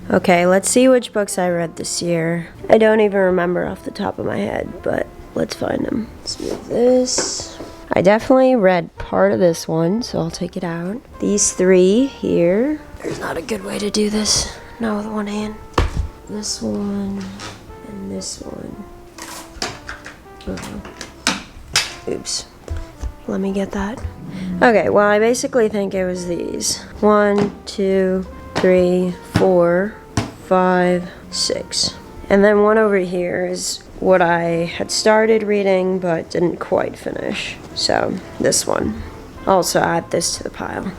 Okay, let's see which books I read this year. I don't even remember off the top of my head, but let's find them. Let's move this. I definitely read part of this one, so I'll take it out. These three here. There's not a good way to do this. Not with one hand. This one and this one. Oops. Let me get that. Okay, well, I basically think it was these. 1, 2, 3, 4, 5, 6. And then one over here is what I had started reading but didn't quite finish. So, this one. I'll also add this to the pile.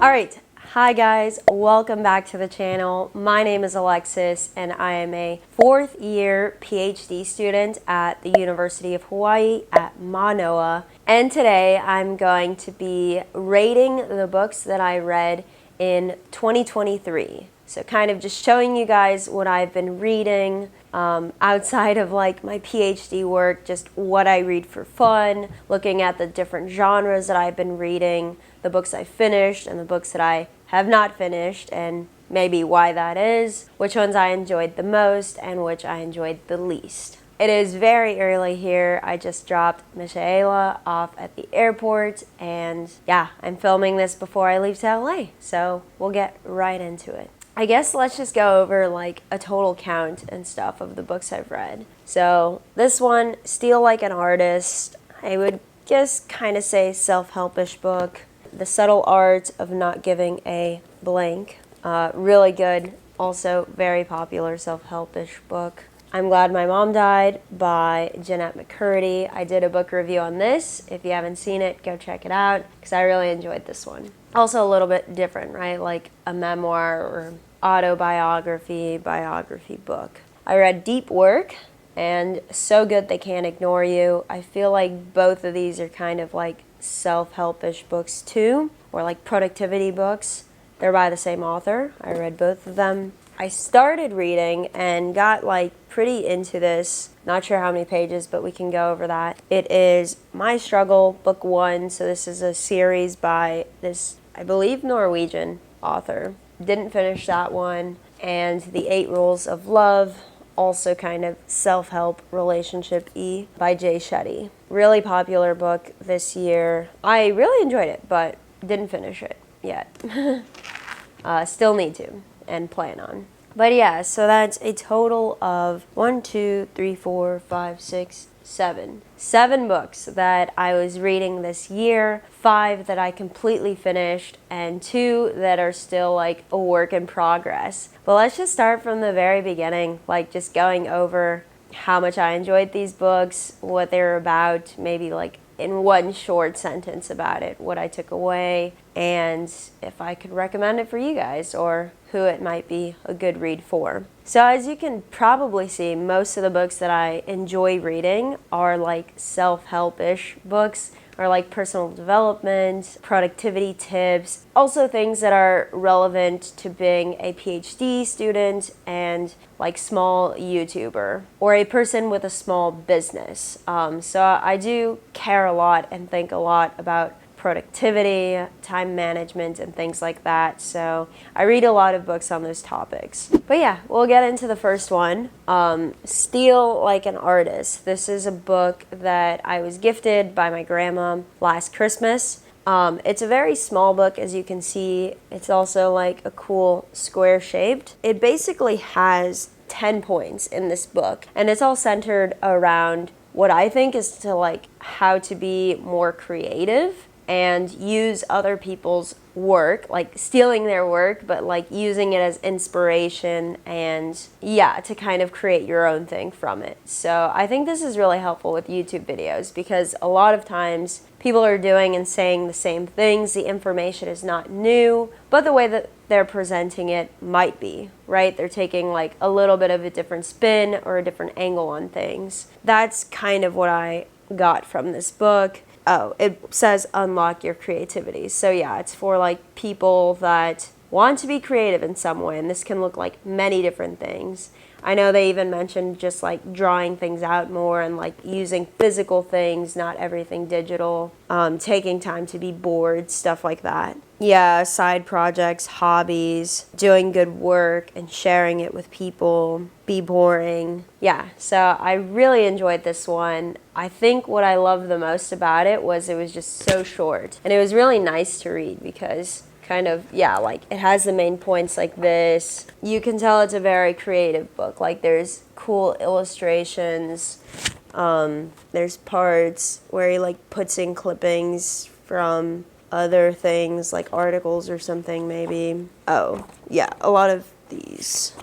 Alright, hi guys, welcome back to the channel. My name is Alexis and I am a 4th year PhD student at the University of Hawai'i at Mānoa. And today I'm going to be rating the books that I read in 2023. So kind of just showing you guys what I've been reading outside of like my PhD work, just what I read for fun, looking at the different genres that I've been reading, the books I finished and the books that I have not finished, and maybe why that is, which ones I enjoyed the most and which I enjoyed the least. It is very early here. I just dropped Michaela off at the airport, and yeah, I'm filming this before I leave to LA, so we'll get right into it. I guess let's just go over like a total count and stuff of the books I've read. So this one, Steal Like an Artist, I would just kind of say self-helpish book. The Subtle Art of Not Giving a Blank, really good, also very popular self-helpish book. I'm Glad My Mom Died by Jeanette McCurdy. I did a book review on this. If you haven't seen it, go check it out because I really enjoyed this one. Also a little bit different, right? Like a memoir or autobiography, biography book. I read Deep Work and So Good They Can't Ignore You. I feel like both of these are kind of like self-helpish books too, or like productivity books. They're by the same author. I read both of them. I started reading and got like pretty into this. Not sure how many pages, but we can go over that. It is My Struggle, book 1. So this is a series by this, I believe, Norwegian author. Didn't finish that one. And The 8 Rules of Love, also kind of self-help relationship-y by Jay Shetty. Really popular book this year. I really enjoyed it, but didn't finish it yet. Still need to and plan on. But yeah, so that's a total of 1, 2, 3, 4, 5, 6, 7. 7 books that I was reading this year, 5 that I completely finished, and 2 that are still like a work in progress. But let's just start from the very beginning, like just going over how much I enjoyed these books, what they were about, maybe like in one short sentence about it, what I took away, and if I could recommend it for you guys or who it might be a good read for. So as you can probably see, most of the books that I enjoy reading are like self-help-ish books, or like personal development, productivity tips, also things that are relevant to being a PhD student and like small YouTuber or a person with a small business. So I do care a lot and think a lot about productivity, time management, and things like that. So I read a lot of books on those topics. But yeah, we'll get into the first one. Steal Like an Artist. This is a book that I was gifted by my grandma last Christmas. It's a very small book, as you can see. It's also like a cool square shaped. It basically has 10 points in this book, and it's all centered around what I think is to like how to be more creative and use other people's work, like stealing their work, but like using it as inspiration and yeah, to kind of create your own thing from it. So I think this is really helpful with YouTube videos because a lot of times people are doing and saying the same things. The information is not new, but the way that they're presenting it might be, right? They're taking like a little bit of a different spin or a different angle on things. That's kind of what I got from this book. Oh, it says unlock your creativity. So yeah, it's for like people that want to be creative in some way, and this can look like many different things. I know they even mentioned just like drawing things out more and like using physical things, not everything digital, taking time to be bored, stuff like that. Yeah, side projects, hobbies, doing good work and sharing it with people, be boring. Yeah, so I really enjoyed this one. I think what I loved the most about it was just so short. And it was really nice to read because kind of, yeah, like it has the main points like this. You can tell it's a very creative book. Like there's cool illustrations. There's parts where he like puts in clippings from other things like articles or something maybe. Oh, yeah, a lot of these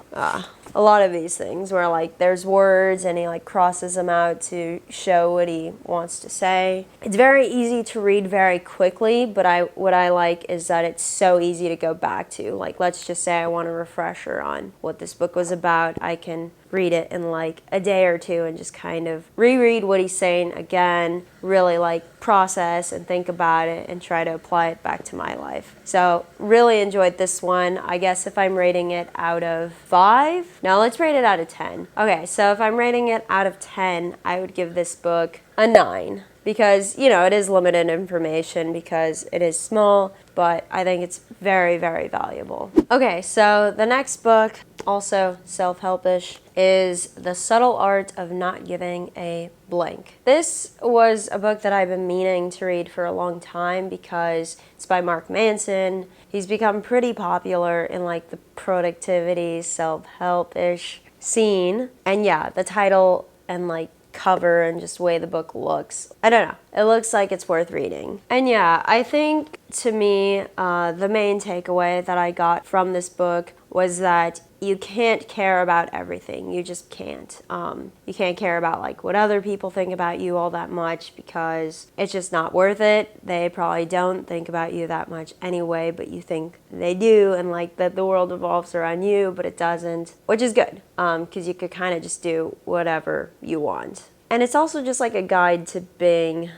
things where like there's words and he like crosses them out to show what he wants to say. It's very easy to read very quickly, but what I like is that it's so easy to go back to. Like let's just say I want a refresher on what this book was about. I can read it in like a day or two and just kind of reread what he's saying again, really like process and think about it and try to apply it back to my life. So really enjoyed this one. I guess if I'm rating it out of 5, no, let's rate it out of 10. Okay, so if I'm rating it out of 10, I would give this book a 9. Because, you know, it is limited information because it is small, but I think it's very, very valuable. Okay, so the next book, also self-helpish, is The Subtle Art of Not Giving a Blank. This was a book that I've been meaning to read for a long time because it's by Mark Manson. He's become pretty popular in like the productivity, self-helpish scene. And yeah, the title and like cover and just the way the book looks, I don't know, it looks like it's worth reading. And yeah, I think to me the main takeaway that I got from this book was that you can't care about everything. You just can't. You can't care about like what other people think about you all that much because it's just not worth it. They probably don't think about you that much anyway, but you think they do, and like that the world revolves around you, but it doesn't, which is good because you could kind of just do whatever you want. And it's also just like a guide to being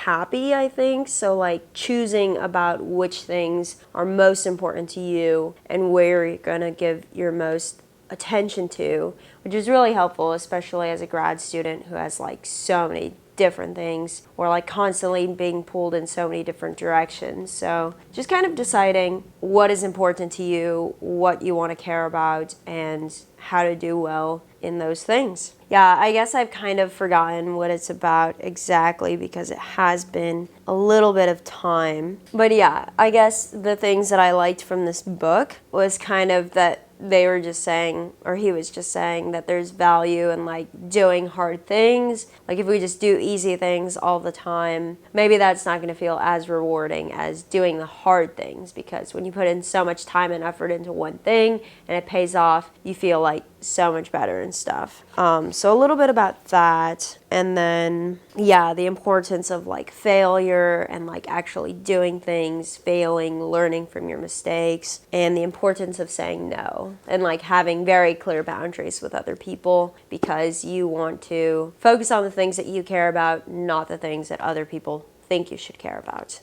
happy, I think. So like choosing about which things are most important to you and where you're gonna give your most attention to, which is really helpful, especially as a grad student who has like so many different things or like constantly being pulled in so many different directions. So just kind of deciding what is important to you, what you want to care about, and how to do well in those things. Yeah, I guess I've kind of forgotten what it's about exactly because it has been a little bit of time. But yeah, I guess the things that I liked from this book was kind of that they were just saying, or he was just saying, that there's value in like doing hard things. Like if we just do easy things all the time, maybe that's not going to feel as rewarding as doing the hard things, because when you put in so much time and effort into one thing and it pays off, you feel like so much better and stuff. So a little bit about that. And then, yeah, the importance of like failure and like actually doing things, failing, learning from your mistakes, and the importance of saying no and like having very clear boundaries with other people because you want to focus on the things that you care about, not the things that other people think you should care about.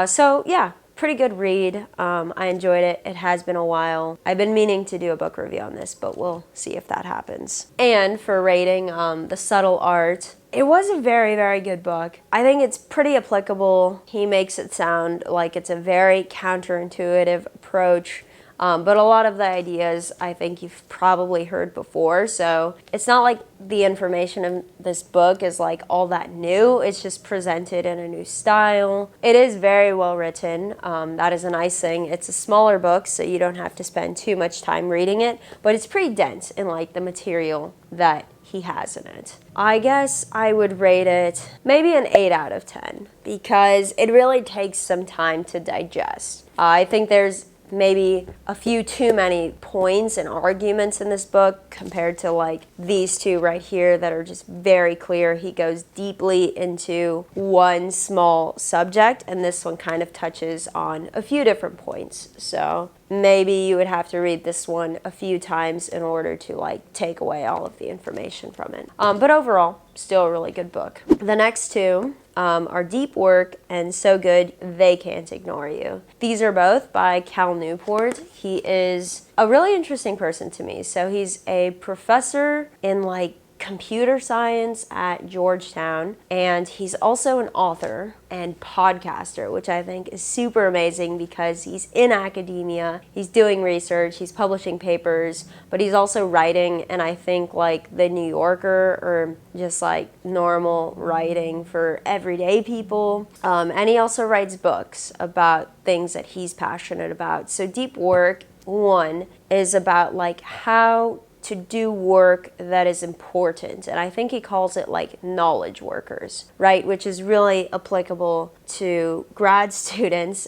So yeah, pretty good read. I enjoyed it. It has been a while. I've been meaning to do a book review on this, but we'll see if that happens. And for rating The Subtle Art, it was a very, very good book. I think it's pretty applicable. He makes it sound like it's a very counterintuitive approach. But a lot of the ideas I think you've probably heard before, so it's not like the information in this book is like all that new. It's just presented in a new style. It is very well written. That is a nice thing. It's a smaller book, so you don't have to spend too much time reading it, but it's pretty dense in like the material that he has in it. I guess I would rate it maybe an 8 out of 10 because it really takes some time to digest. I think there's maybe a few too many points and arguments in this book compared to like these two right here that are just very clear. He goes deeply into one small subject, and this one kind of touches on a few different points. So maybe you would have to read this one a few times in order to like take away all of the information from it. But overall, still a really good book. The next two are Deep Work and So Good They Can't Ignore You. These are both by Cal Newport. He is a really interesting person to me. So he's a professor in like computer science at Georgetown, and he's also an author and podcaster, which I think is super amazing because he's in academia, he's doing research, he's publishing papers, but he's also writing, and I think like the New Yorker or just like normal writing for everyday people. And he also writes books about things that he's passionate about. So Deep Work 1 is about like how to do work that is important. And I think he calls it like knowledge workers, right? Which is really applicable to grad students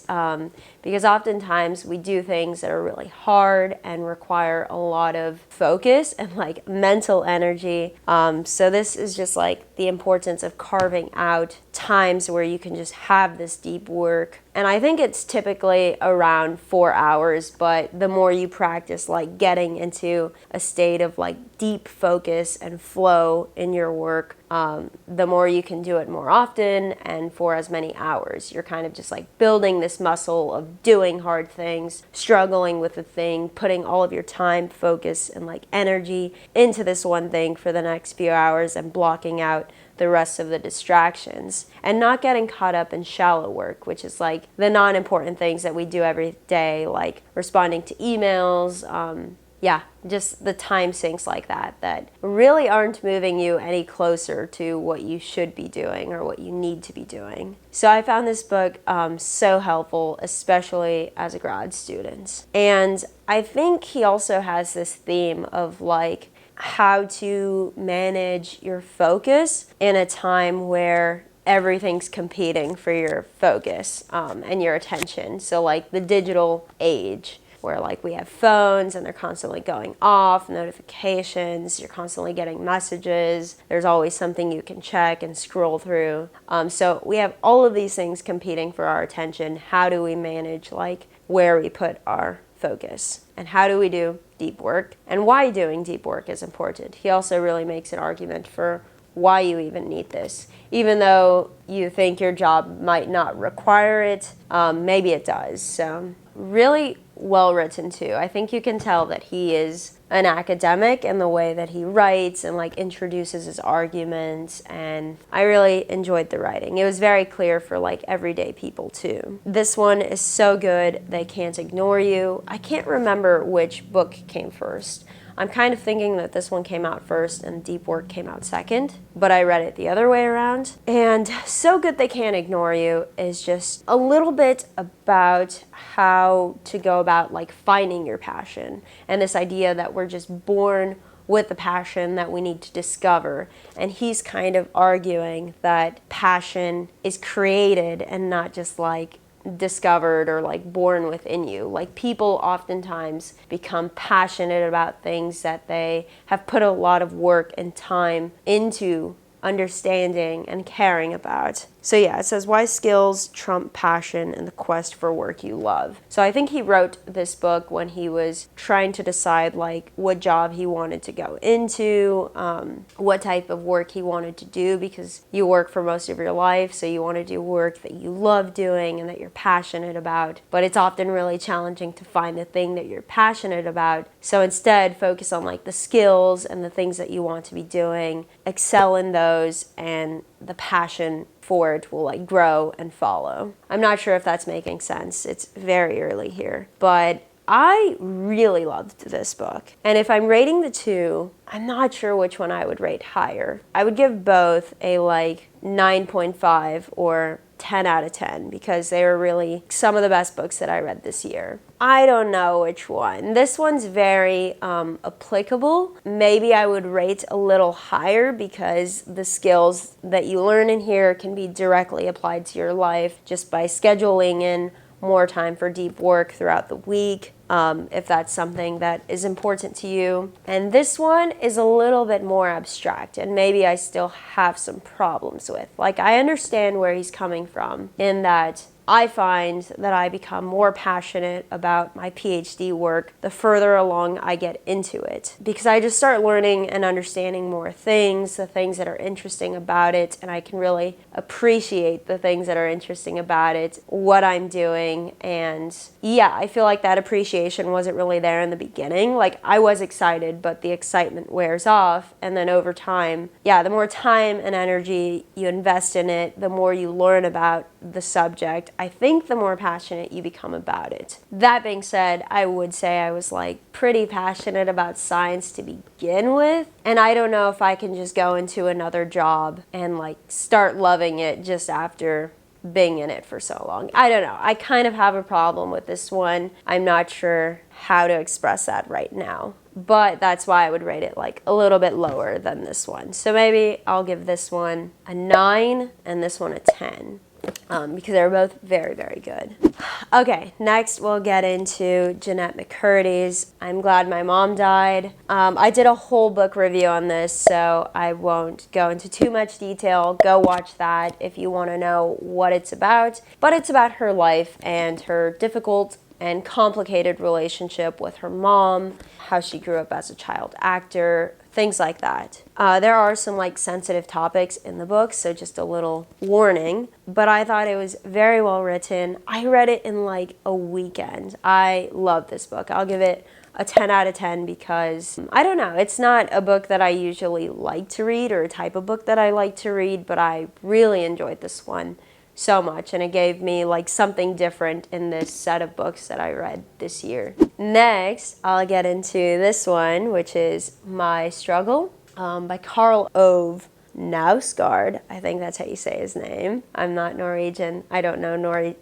because oftentimes we do things that are really hard and require a lot of focus and like mental energy. So this is just like the importance of carving out times where you can just have this deep work. And I think it's typically around 4 hours, but the more you practice like getting into a state of like deep focus and flow in your work, the more you can do it more often and for as many hours. You're kind of just like building this muscle of doing hard things, struggling with the thing, putting all of your time, focus, and like energy into this one thing for the next few hours and blocking out the rest of the distractions and not getting caught up in shallow work, which is like the non-important things that we do every day, like responding to emails, just the time sinks like that really aren't moving you any closer to what you should be doing or what you need to be doing. So I found this book so helpful, especially as a grad student. And I think he also has this theme of like how to manage your focus in a time where everything's competing for your focus and your attention. So like the digital age, where like we have phones and they're constantly going off, notifications, you're constantly getting messages, there's always something you can check and scroll through. So we have all of these things competing for our attention. How do we manage like where we put our focus? And how do we do deep work? And why doing deep work is important. He also really makes an argument for why you even need this. Even though you think your job might not require it, maybe it does. So really well written too. I think you can tell that he is an academic in the way that he writes and like introduces his arguments, and I really enjoyed the writing. It was very clear for like everyday people too. This one is so good, They Can't Ignore You. I can't remember which book came first. I'm kind of thinking that this one came out first and Deep Work came out second, but I read it the other way around. And So Good They Can't Ignore You is just a little bit about how to go about like finding your passion and this idea that we're just born with the passion that we need to discover. And he's kind of arguing that passion is created and not just like discovered or like born within you. Like people oftentimes become passionate about things that they have put a lot of work and time into understanding and caring about. So yeah, it says why skills trump passion in the quest for work you love. So I think he wrote this book when he was trying to decide like what job he wanted to go into, what type of work he wanted to do, because you work for most of your life, so you want to do work that you love doing and that you're passionate about. But it's often really challenging to find the thing that you're passionate about. So instead, focus on like the skills and the things that you want to be doing, excel in those, and the passion for it will like grow and follow. I'm not sure if that's making sense. It's very early here, but I really loved this book. And if I'm rating the two, I'm not sure which one I would rate higher. I would give both a like 9.5 or 10 out of 10 because they were really some of the best books that I read this year. I don't know which one. This one's very applicable. Maybe I would rate a little higher because the skills that you learn in here can be directly applied to your life just by scheduling in more time for deep work throughout the week, if that's something that is important to you. And this one is a little bit more abstract, and maybe I still have some problems with. Like, I understand where he's coming from in that I find that I become more passionate about my PhD work the further along I get into it, because I just start learning and understanding more things, the things that are interesting about it, and I can really appreciate the things that are interesting about it, what I'm doing. And yeah, I feel like that appreciation wasn't really there in the beginning. Like, I was excited, but the excitement wears off, and then over time, yeah, the more time and energy you invest in it, the more you learn about the subject, I think the more passionate you become about it. That being said, I would say I was like pretty passionate about science to begin with, and I don't know if I can just go into another job and like start loving it just after being in it for so long. I don't know. I kind of have a problem with this one. I'm not sure how to express that right now, but that's why I would rate it like a little bit lower than this one. So maybe I'll give this one a 9 and this one a 10. Because they're both very, very good. Okay, next we'll get into Jeanette McCurdy's I'm Glad My Mom Died. I did a whole book review on this, so I won't go into too much detail. Go watch that if you want to know what it's about. But it's about her life and her difficult and complicated relationship with her mom, how she grew up as a child actor, things like that. There are some like sensitive topics in the book, so just a little warning, but I thought it was very well written. I read it in like a weekend. I love this book. I'll give it a 10 out of 10 because, I don't know, it's not a book that I usually like to read or a type of book that I like to read, but I really enjoyed this one so much, and it gave me like something different in this set of books that I read this year. Next, I'll get into this one, which is My Struggle by Karl Ove Knausgaard. I think that's how you say his name. I'm not Norwegian. I don't know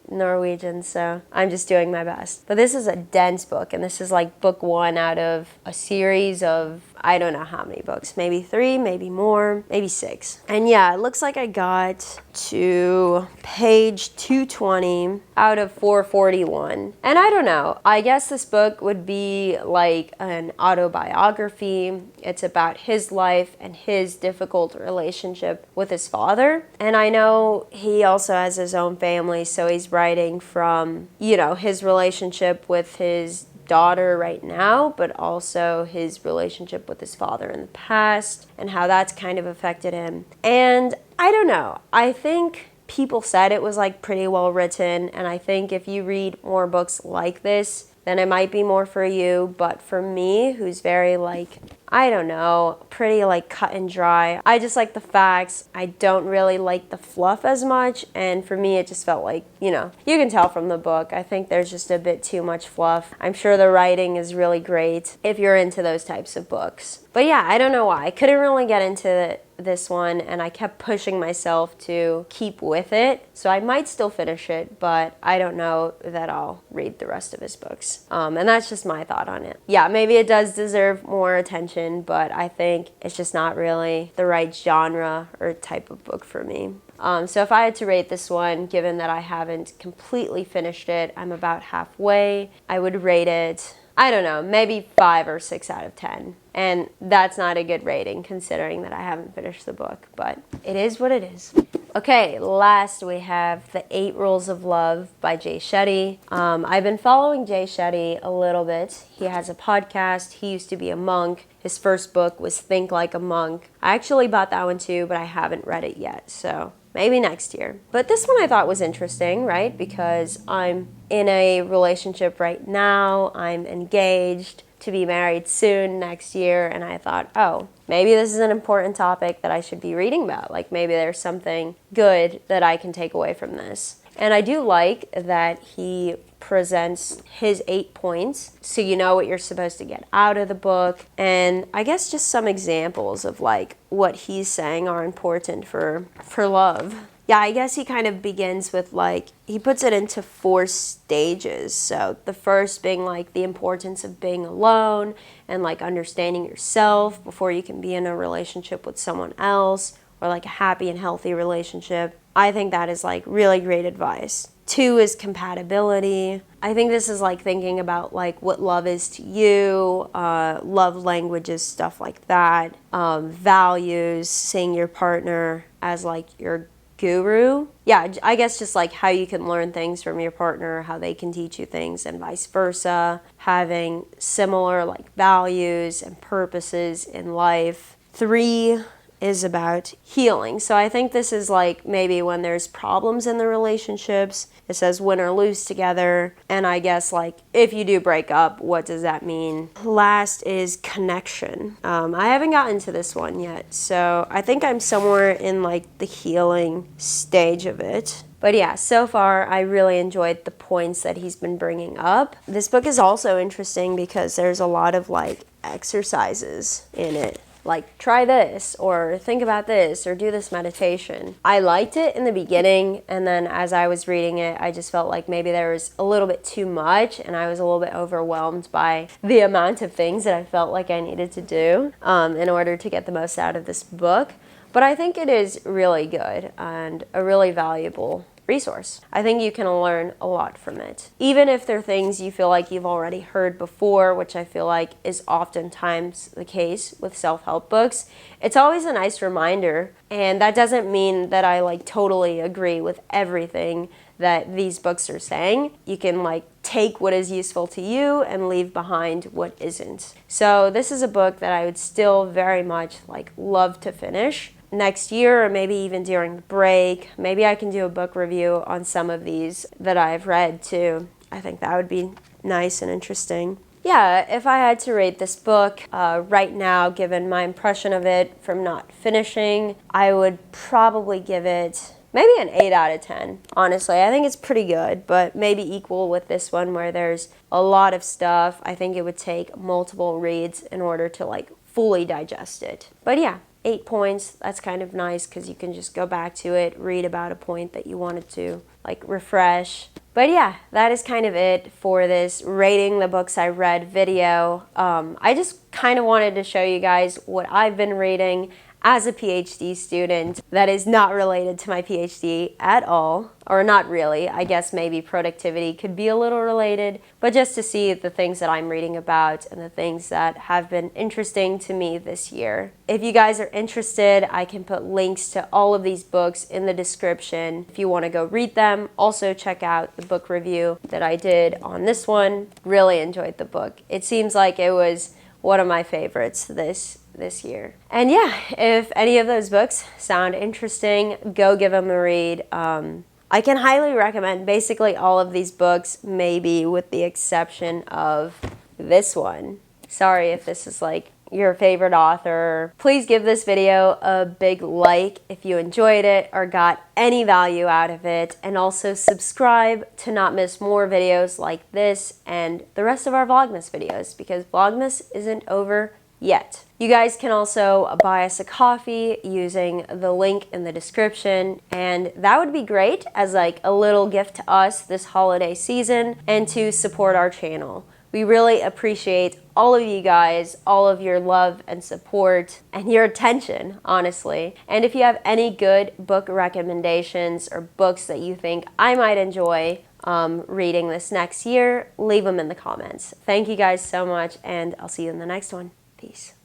Norwegian, so I'm just doing my best. But this is a dense book, and this is like book 1 out of a series of I don't know how many books, maybe 3, maybe more, maybe 6. And yeah, it looks like I got to page 220 out of 441. And I don't know, I guess this book would be like an autobiography. It's about his life and his difficult relationship with his father. And I know he also has his own family, so he's writing from, you know, his relationship with his daughter right now, but also his relationship with his father in the past and how that's kind of affected him. And I don't know, I think people said it was like pretty well written, and I think if you read more books like this, then it might be more for you. But for me, who's very like, I don't know, pretty like cut and dry, I just like the facts. I don't really like the fluff as much, and for me it just felt like, you know, you can tell from the book, I think there's just a bit too much fluff. I'm sure the writing is really great if you're into those types of books. But yeah, I don't know why. I couldn't really get into this one, and I kept pushing myself to keep with it. So I might still finish it, but I don't know that I'll read the rest of his books. And that's just my thought on it. Yeah, maybe it does deserve more attention, but I think it's just not really the right genre or type of book for me. So if I had to rate this one, given that I haven't completely finished it, I'm about halfway, I would rate it, I don't know, maybe 5 or 6 out of 10. And that's not a good rating considering that I haven't finished the book, but it is what it is. Okay, last we have The 8 Rules of Love by Jay Shetty. I've been following Jay Shetty a little bit. He has a podcast. He used to be a monk. His first book was Think Like a Monk. I actually bought that one too, but I haven't read it yet, so maybe next year. But this one I thought was interesting, right? Because I'm in a relationship right now. I'm engaged to be married soon next year, and I thought, oh, maybe this is an important topic that I should be reading about. Like maybe there's something good that I can take away from this. And I do like that he presents his 8 points so you know what you're supposed to get out of the book, and I guess just some examples of like what he's saying are important for love. Yeah, I guess he kind of begins with like, he puts it into 4 stages. So the first being like the importance of being alone and like understanding yourself before you can be in a relationship with someone else, or like a happy and healthy relationship. I think that is like really great advice. 2 is compatibility. I think this is like thinking about like what love is to you, love languages, stuff like that. Values, seeing your partner as like your guru. Yeah, I guess just like how you can learn things from your partner, how they can teach you things, and vice versa. Having similar like values and purposes in life. 3 is about healing. So I think this is like maybe when there's problems in the relationships. It says win or lose together. And I guess like if you do break up, what does that mean? Last is connection. I haven't gotten to this one yet. So I think I'm somewhere in like the healing stage of it. But yeah, so far I really enjoyed the points that he's been bringing up. This book is also interesting because there's a lot of like exercises in it. Like, try this, or think about this, or do this meditation. I liked it in the beginning, and then as I was reading it, I just felt like maybe there was a little bit too much, and I was a little bit overwhelmed by the amount of things that I felt like I needed to do in order to get the most out of this book. But I think it is really good and a really valuable resource. I think you can learn a lot from it. Even if there are things you feel like you've already heard before, which I feel like is oftentimes the case with self-help books, it's always a nice reminder. And that doesn't mean that I like totally agree with everything that these books are saying. You can like take what is useful to you and leave behind what isn't. So this is a book that I would still very much like love to finish next year, or maybe even during the break. Maybe I can do a book review on some of these that I've read too. I think that would be nice and interesting. Yeah, if I had to rate this book right now, given my impression of it from not finishing, I would probably give it maybe an 8 out of 10. Honestly, I think it's pretty good, but maybe equal with this one where there's a lot of stuff. I think it would take multiple reads in order to like fully digest it. But yeah, 8 points, that's kind of nice because you can just go back to it, read about a point that you wanted to like refresh. But yeah, that is kind of it for this rating the books I read video. I just kind of wanted to show you guys what I've been reading as a PhD student that is not related to my PhD at all, or not really. I guess maybe productivity could be a little related, but just to see the things that I'm reading about and the things that have been interesting to me this year. If you guys are interested, I can put links to all of these books in the description if you want to go read them. Also check out the book review that I did on this one. Really enjoyed the book. It seems like it was one of my favorites this year. And yeah, if any of those books sound interesting, go give them a read. I can highly recommend basically all of these books, maybe with the exception of this one. Sorry if this is like your favorite author. Please give this video a big like if you enjoyed it or got any value out of it, and also subscribe to not miss more videos like this and the rest of our Vlogmas videos, because Vlogmas isn't over yet. You guys can also buy us a coffee using the link in the description, and that would be great as like a little gift to us this holiday season and to support our channel. We really appreciate all of you guys, all of your love and support and your attention, honestly. And if you have any good book recommendations or books that you think I might enjoy reading this next year, leave them in the comments. Thank you guys so much, and I'll see you in the next one. Peace.